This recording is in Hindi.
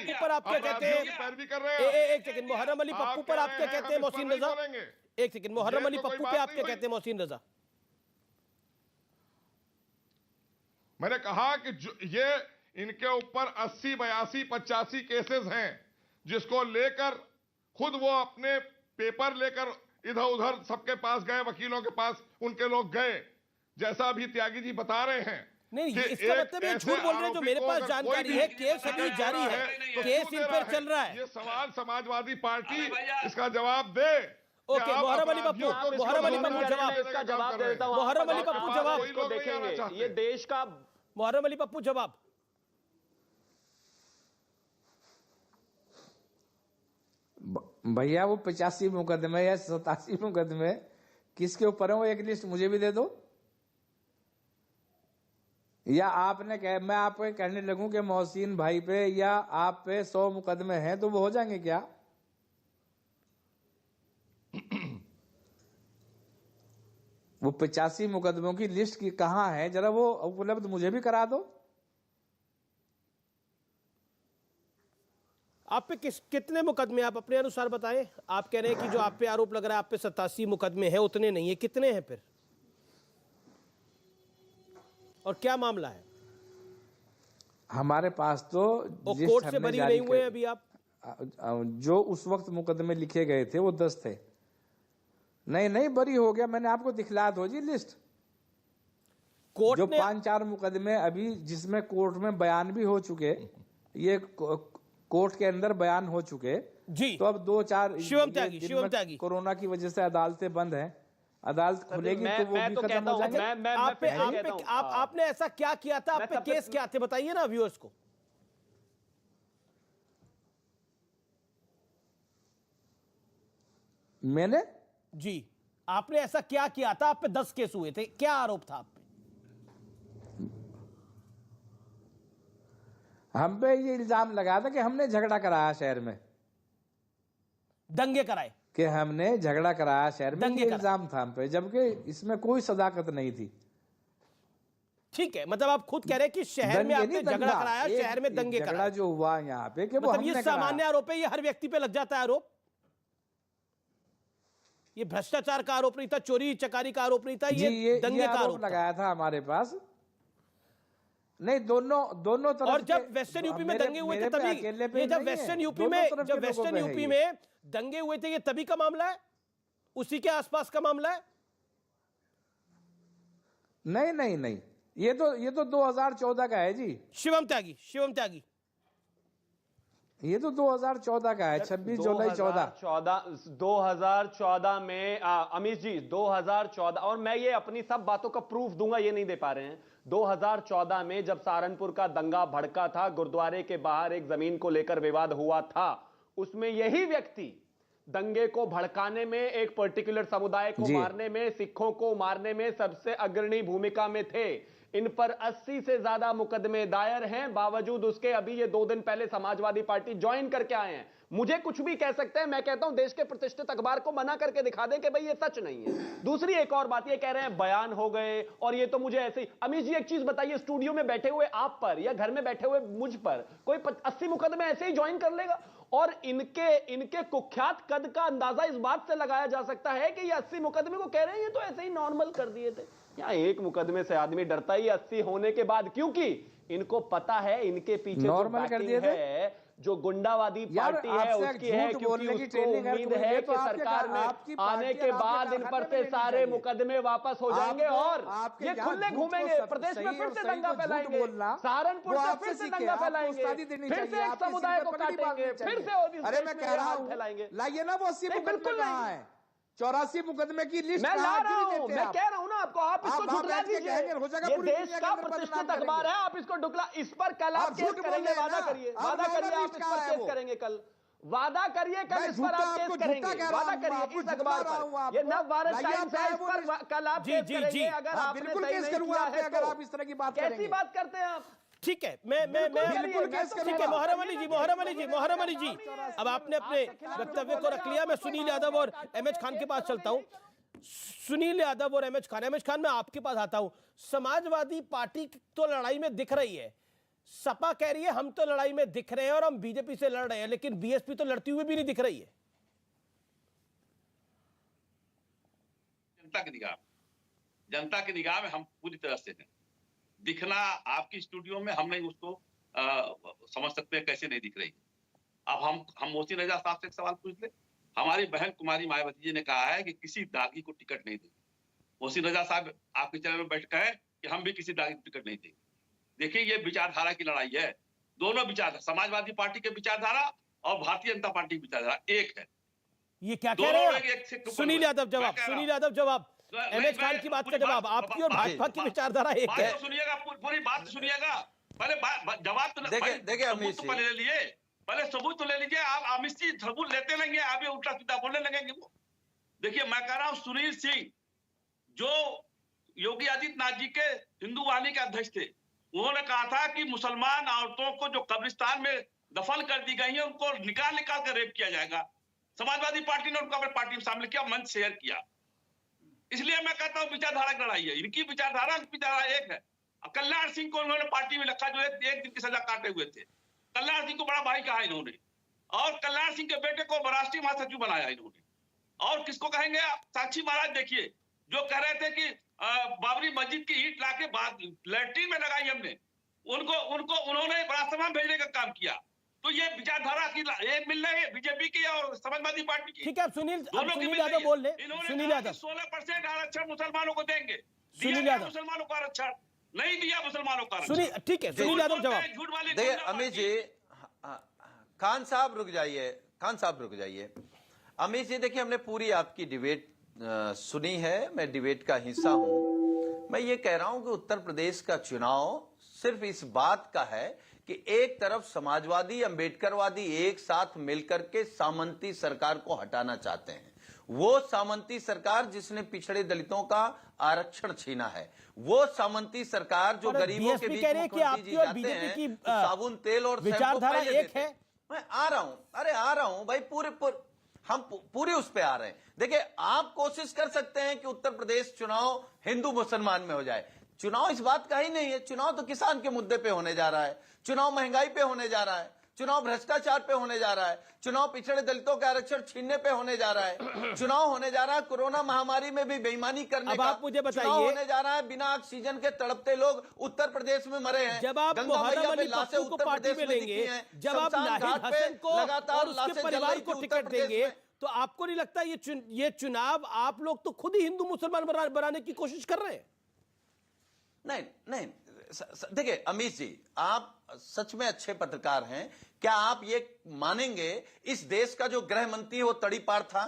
पप्पू पर आप क्या कहते हैं? एक सेकंड, मुहर्रम अली पप्पू पर आप क्या कहते हैं मोहसिन रजा? एक सेकंड, मुहर्रम अली पप्पू पे आप क्या कहते हैं मोहसिन रजा? मैंने कहा कि ये इनके ऊपर 80, 82, 85 केसेस हैं, जिसको लेकर खुद वो अपने पेपर लेकर इधर उधर सबके पास गए, वकीलों के पास उनके लोग गए, जैसा अभी त्यागी जी बता रहे हैं। नहीं, इसका मतलब ये झूठ बोल रहे हैं। जो मेरे पास जानकारी है, केस अभी जारी है, केस इन पर चल रहा है। ये सवाल समाजवादी पार्टी इसका जवाब दे। ओके, मुहर्रम अली पप्पू, मुहर्रम अली पप्पू जवाब, इसका जवाब दे देता हूं। मुहर्रम अली पप्पू जवाब, इसको देखेंगे, ये देश का। मुहर्रम अली पप्पू जवाब। भैया वो 85 मुकदमे या 87 मुकदमे किसके ऊपर है, वो एक लिस्ट मुझे भी दे दो। या आपने मैं आपको कहने लगूं कि मोहसिन भाई पे या आप पे 100 मुकदमे हैं तो वो हो जाएंगे क्या? वो 85 मुकदमों की लिस्ट की कहां है, जरा वो उपलब्ध मुझे भी करा दो। आप पे कितने मुकदमे, आप अपने अनुसार बताएं। आप कह रहे हैं कि जो आप पे आरोप लग रहा है आप पे 87 मुकदमे हैं, उतने नहीं है, कितने हैं फिर, और क्या मामला है? हमारे पास तो कोर्ट से बरी नहीं हुए अभी आप? जो उस वक्त मुकदमे लिखे गए थे वो 10 थे। नहीं बरी हो गया, मैंने आपको दिखला दो जी लिस्ट। कोर्ट जो ने 5-4 मुकदमे अभी जिसमें कोर्ट में बयान भी हो चुके, ये कोर्ट के अंदर बयान हो चुके जी, तो अब 2-4 शिवम त्यागी कोरोना की वजह से अदालतें बंद हैं, अदालत खुलेगी तो वो भी खत्म हो जाएंगे। आपने ऐसा क्या किया था, आप पे केस क्या थे, बताइए ना व्यूअर्स को। मैंने जी, आपने ऐसा क्या किया था? आप पे 10 केस हुए थे, क्या आरोप था आप पे? हम पे ये इल्जाम लगा था कि हमने झगड़ा कराया शहर में, दंगे कराए, कि हमने झगड़ा कराया शहर में, ये इल्जाम था हम पे, जबकि इसमें कोई सदाकत नहीं थी। ठीक है, मतलब आप खुद कह रहे हैं कि शहर में आपने झगड़ा कराया, शहर में दंगे कराए। झगड़ा जो हुआ यहाँ पे कि वो मतलब ये सामान्य आरोप है, ये हर व्यक्ति पे लग जाता है आरोप? ये भ्रष्टाचार का आरोप नहीं था, चोरी चकारी का आरोप नहीं था, ये दंगे का आरोप लगाया था हमारे पास। नहीं, दोनों तरफ। और जब वेस्टर्न यूपी में दंगे हुए थे तभी, ये जब वेस्टर्न यूपी में दंगे हुए थे, ये तभी का मामला है, उसी के आसपास का मामला है? नहीं, ये तो 2014 का है जी। शिवम त्यागी ये तो 2014 का है, 26 जुलाई 2014 में अमीश जी 2014, और मैं ये अपनी सब बातों का प्रूफ दूंगा, ये नहीं दे पा रहे हैं। 2014 में जब सहारनपुर का दंगा भड़का था, गुरुद्वारे के बाहर एक जमीन को लेकर विवाद हुआ था, उसमें यही व्यक्ति दंगे को भड़काने में, एक पर्टिकुलर समुदाय को मारने में, सिखों को मारने में सबसे अग्रणी भूमिका में थे। इन पर 80 से ज्यादा मुकदमे दायर हैं, बावजूद उसके अभी ये 2 दिन पहले समाजवादी पार्टी ज्वाइन करके आए हैं। मुझे कुछ भी कह सकते हैं, मैं कहता हूं देश के प्रतिष्ठित अखबार को मना करके दिखा दें कि भाई ये सच नहीं है। दूसरी एक और बात, ये कह रहे हैं बयान हो गए और ये तो मुझे ऐसे ही। अमीश जी एक चीज बताइए, स्टूडियो में बैठे हुए आप पर या घर में बैठे हुए मुझ पर कोई 80 मुकदमे ऐसे ही ज्वाइन कर लेगा? और इनके कुख्यात कद का अंदाजा इस बात से लगाया जा सकता है कि ये 80 मुकदमे को कह रहे हैं ये तो ऐसे ही नॉर्मल कर दिए थे। यहां एक मुकदमे से आदमी डरता ही 80 होने के बाद, क्योंकि इनको पता है इनके पीछे नॉर्मल कर दिए है, जो गुंडावादी पार्टी है उसकी है, क्योंकि उसको उम्मीद है कि सरकार में आने के बाद इन पर से सारे मुकदमे वापस हो जाएंगे और ये खुले घूमेंगे, प्रदेश में फिर से दंगा फैलाएंगे, सहारनपुर से फिर से दंगा फैलाएंगे, फिर से एक समुदाय को काटेंगे, फिर से फैलाएंगे। लाइए ना वो 80 मुकदमे कहां है, 84 मुकदमे की लिस्ट मैं ला रहा हूं, मैं कह रहा हूं ना आपको, आप इसको झुठला दीजिए। ये देश का प्रतिष्ठित अखबार है, आप इसको ढुकला, इस पर कल आप केस करेंगे, वादा करिए आप इस पर केस करेंगे कल, वादा करिए कल इस पर आप केस करेंगे, वादा करिए इस अखबार पर। ये नव भारत टाइम्स है, इस पर कल आप केस करेंगे अगर आपने सही नहीं किया है। अगर आप इस तरह की बात करेंगे, कैसी बात करते हैं आप? ठीक है, मैं ठीक है, मुहर्रम अली जी, अब आपने अपने वक्तव्य को रख लिया। मैं सुनील यादव और एमएच खान के पास चलता हूं। सुनील यादव और एमएच खान, मैं आपके पास आता हूं। समाजवादी पार्टी तो लड़ाई में दिख रही है, सपा कह रही है हम तो लड़ाई में दिख रहे हैं और हम बीजेपी से लड़ रहे हैं, लेकिन बीएसपी तो लड़ती हुई भी नहीं दिख रही है। जनता की निगाह में हम पूरी तरह से हैं। दिखना आपकी स्टूडियो में हम नहीं उसको समझ सकते हैं कैसे नहीं दिख रही। अब हम मोहसिन रजा साहब से एक सवाल पूछ ले। हमारी बहन कुमारी मायावती जी ने कहा है कि किसी दागी को टिकट नहीं देंगे। मोहसिन रजा साहब आपके चैनल में बैठ कहे कि हम भी किसी दागी को टिकट नहीं देंगे। देखिए ये विचारधारा की लड़ाई है। दोनों विचारधारा, समाजवादी पार्टी के विचारधारा और भारतीय जनता पार्टी की विचारधारा एक है। ये क्या कह रहे हैं? सुनील यादव जवाब, सुनील यादव जवाब, एमएच खान की बात का जवाब। आपकी और भाजपा की विचारधारा एक है। सुनिएगा, पूरी बात सुनिएगा। पहले जवाब तो देखिए अमित पहले ले लिए, पहले सबूत तो ले लीजिए। आप अमित सिंह सबूत लेते रहेंगे, आप ये उल्टा सीधा बोलने लगेंगे। वो देखिए, मैं कह रहा हूं सुनील सिंह जो योगी आदित्यनाथ जी के हिंदू वाहिनी के अध्यक्ष थे, उन्होंने कहा था कि मुसलमान औरतों को जो कब्रिस्तान में दफन कर दी गई है उनको निकाल कर रेप किया जाएगा। समाजवादी पार्टी ने उनको अपनी पार्टी में शामिल किया, मंच शेयर किया। इसलिए मैं कहता हूं विचारधारा की लड़ाई है। इनकी विचारधारा एक है। कल्याण सिंह को उन्होंने पार्टी में रखा जो एक दिन की सजा काटे हुए थे। कल्याण सिंह को बड़ा भाई कहा इन्होंने, और कल्याण सिंह के बेटे को राष्ट्रीय महासचिव बनाया इन्होंने। और किसको कहेंगे आप? साक्षी महाराज देखिए, जो कह रहे थे कि बाबरी मस्जिद की ईंट लाके बाद लैट्रिन में लगाई हमने, उनको उन्होंने राजसभा भेजने का काम किया। तो ये विचारधारा की एक मिल रही है बीजेपी की और समाजवादी पार्टी की। ठीक है, सुनील यादव बोल ले। सुनील यादव 16% आरक्षण मुसलमानों को देंगे। सुनील यादव मुसलमानों को आरक्षण नहीं दिया, मुसलमानों का। ठीक है, सुनील यादव जवाब। देखिए अमित जी, खान साहब रुक जाइए। अमित जी देखिए, हमने पूरी आपकी डिबेट सुनी है, मैं डिबेट का हिस्सा हूं। मैं ये कह रहा हूं कि उत्तर प्रदेश का चुनाव सिर्फ इस बात का है कि एक तरफ समाजवादी अंबेडकरवादी एक साथ मिलकर के सामंती सरकार को हटाना चाहते हैं। वो सामंती सरकार जिसने पिछड़े दलितों का आरक्षण छीना है, वो सामंती सरकार जो गरीबों के बीच मुख्यमंत्री जी जाते हैं साबुन तेल और विचारधारा एक है। मैं आ रहा हूं भाई, हम पूरे उस पे आ रहे हैं। देखिए, आप कोशिश कर सकते हैं कि उत्तर प्रदेश चुनाव हिंदू मुसलमान में हो जाए। चुनाव इस बात का ही नहीं है। चुनाव तो किसान के मुद्दे पे होने जा रहा है, चुनाव महंगाई पे होने जा रहा है, चुनाव भ्रष्टाचार पे होने जा रहा है, चुनाव पिछड़े दलितों का आरक्षण छीनने पे होने जा रहा है, चुनाव होने जा रहा है कोरोना महामारी में भी बेईमानी करने का। मुझे बताइए, चुनाव होने जा रहा है बिना ऑक्सीजन के तड़पते लोग उत्तर प्रदेश में मरे हैं। जब आप मुहर्रम अली पप्पू को पार्टी में लेंगे, जब आप नाहिद हसन को और उसके परिवार को टिकट देंगे, तो आपको नहीं लगता ये चुनाव आप लोग तो खुद ही हिंदू मुसलमान बनाने की कोशिश कर रहे हैं? नहीं, देखिए अमित जी, आप सच में अच्छे पत्रकार हैं। क्या आप ये मानेंगे इस देश का जो गृह मंत्री वो तड़ीपार था?